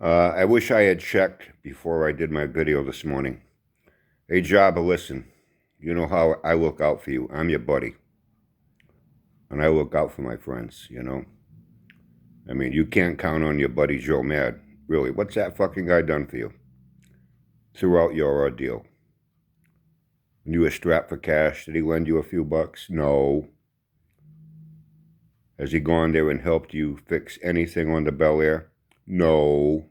I wish I had checked before I did my video this morning. Hey, Jabba, listen. You know how I look out for you. I'm your buddy. And I look out for my friends. I mean, you can't count on your buddy Joe Mad. Really, what's that fucking guy done for you throughout your ordeal? When you were strapped for cash, did he lend you a few bucks? No. Has he gone there and helped you fix anything on the Bel Air? No.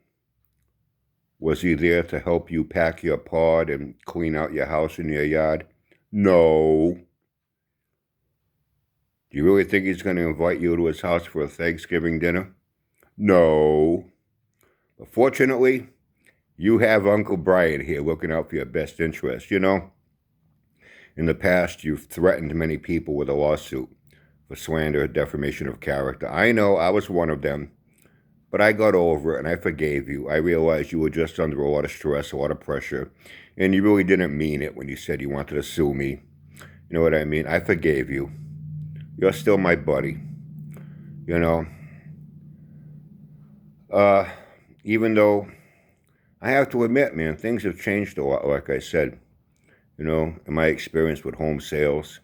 Was he there to help you pack your pod and clean out your house and your yard? No. Do you really think he's going to invite you to his house for a Thanksgiving dinner? No. But fortunately, you have Uncle Brian here looking out for your best interest. In the past, you've threatened many people with a lawsuit for slander, defamation of character. I know I was one of them, but I got over it and I forgave you. I realized you were just under a lot of stress, a lot of pressure, and you really didn't mean it when you said you wanted to sue me. You know what I mean? I forgave you. You're still my buddy. You know, even though I have to admit, man, things have changed a lot, like I said. In my experience with home sales,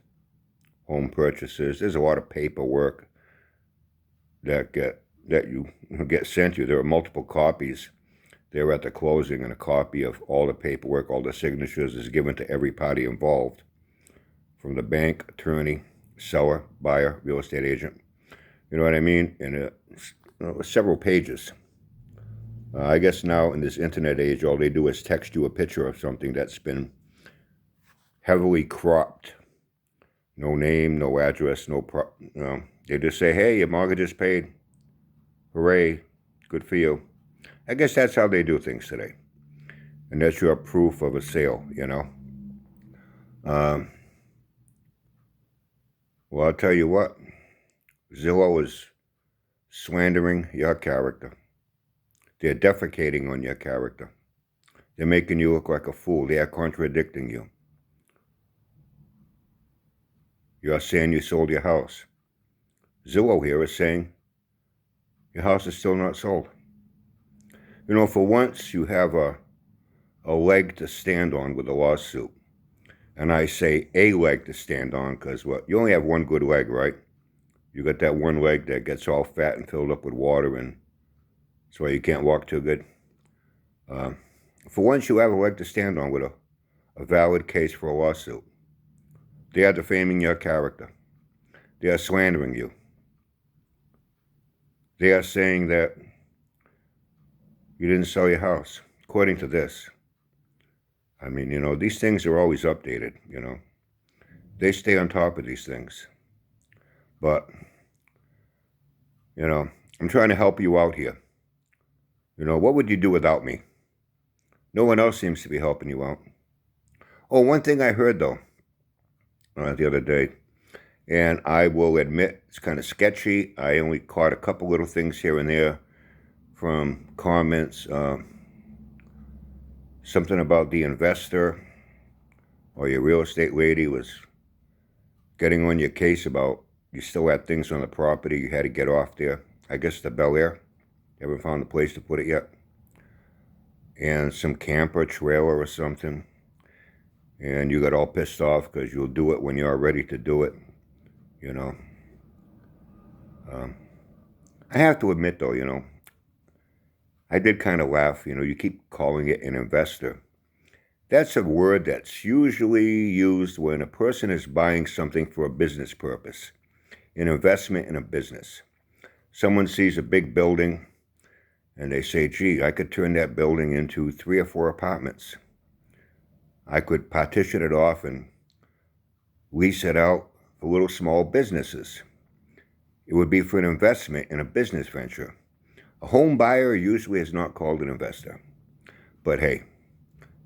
home purchases, there's a lot of paperwork that you get sent you. There are multiple copies there at the closing, and a copy of all the paperwork, all the signatures is given to every party involved, from the bank, attorney, seller, buyer, real estate agent. You know what I mean? And several pages. I guess now in this internet age, all they do is text you a picture of something that's been heavily cropped. No name, no address, they just say, hey, your mortgage is paid. Hooray, good for you. I guess that's how they do things today. And that's your proof of a sale. Well, I'll tell you what. Zillow is slandering your character. They're defecating on your character. They're making you look like a fool. They are contradicting you. You're saying you sold your house. Zillow here is saying your house is still not sold. For once, you have a leg to stand on with a lawsuit. And I say a leg to stand on because you only have one good leg, right? You got that one leg that gets all fat and filled up with water, and that's why you can't walk too good. For once, you have a leg to stand on with a valid case for a lawsuit. They are defaming your character. They are slandering you. They are saying that you didn't sell your house, according to this. I mean, these things are always updated, They stay on top of these things. But, I'm trying to help you out here. What would you do without me? No one else seems to be helping you out. Oh, one thing I heard, though, the other day, and I will admit it's kind of sketchy. I only caught a couple little things here and there from comments. Something about the investor or your real estate lady was getting on your case about you still had things on the property. You had to get off there. I guess the Bel Air. You haven't found a place to put it yet. And some camper trailer or something. And you got all pissed off because you'll do it when you're ready to do it. I have to admit, though, I did kind of laugh. You keep calling it an investor. That's a word that's usually used when a person is buying something for a business purpose, an investment in a business. Someone sees a big building and they say, gee, I could turn that building into 3 or 4 apartments. I could partition it off and lease it out for little small businesses. It would be for an investment in a business venture. A home buyer usually is not called an investor. But hey,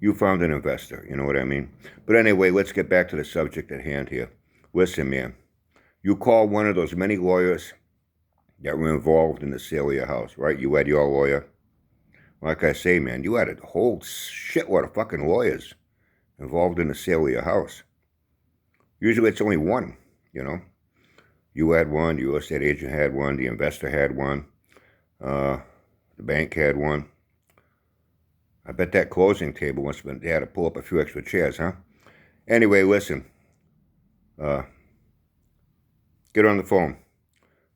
you found an investor, you know what I mean? But anyway, let's get back to the subject at hand here. Listen, man, you called one of those many lawyers that were involved in the sale of your house, right? You had your lawyer. Like I say, man, you had a whole shitload of fucking lawyers involved in the sale of your house. Usually it's only one, You had one, the real estate agent had one, the investor had one, the bank had one. I bet that closing table must have been, they had to pull up a few extra chairs, huh? Anyway, listen. Get on the phone.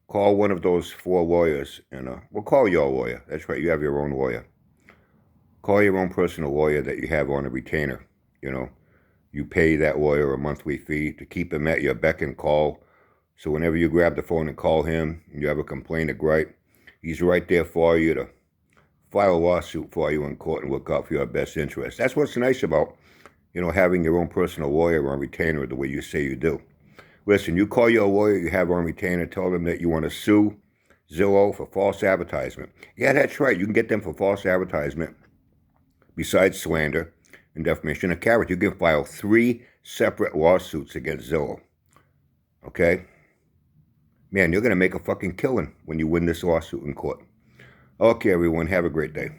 Call one of those 4 lawyers, and we'll call your lawyer. That's right, you have your own lawyer. Call your own personal lawyer that you have on a retainer. You know, you pay that lawyer a monthly fee to keep him at your beck and call. So whenever you grab the phone and call him, and you have a complaint or gripe, he's right there for you to file a lawsuit for you in court and look out for your best interest. That's what's nice about, having your own personal lawyer on retainer the way you say you do. Listen, you call your lawyer you have on retainer, tell them that you want to sue Zillow for false advertisement. Yeah, that's right. You can get them for false advertisement. Besides slander and defamation of character, you can file 3 separate lawsuits against Zillow. Okay? Man, you're going to make a fucking killing when you win this lawsuit in court. Okay, everyone, have a great day.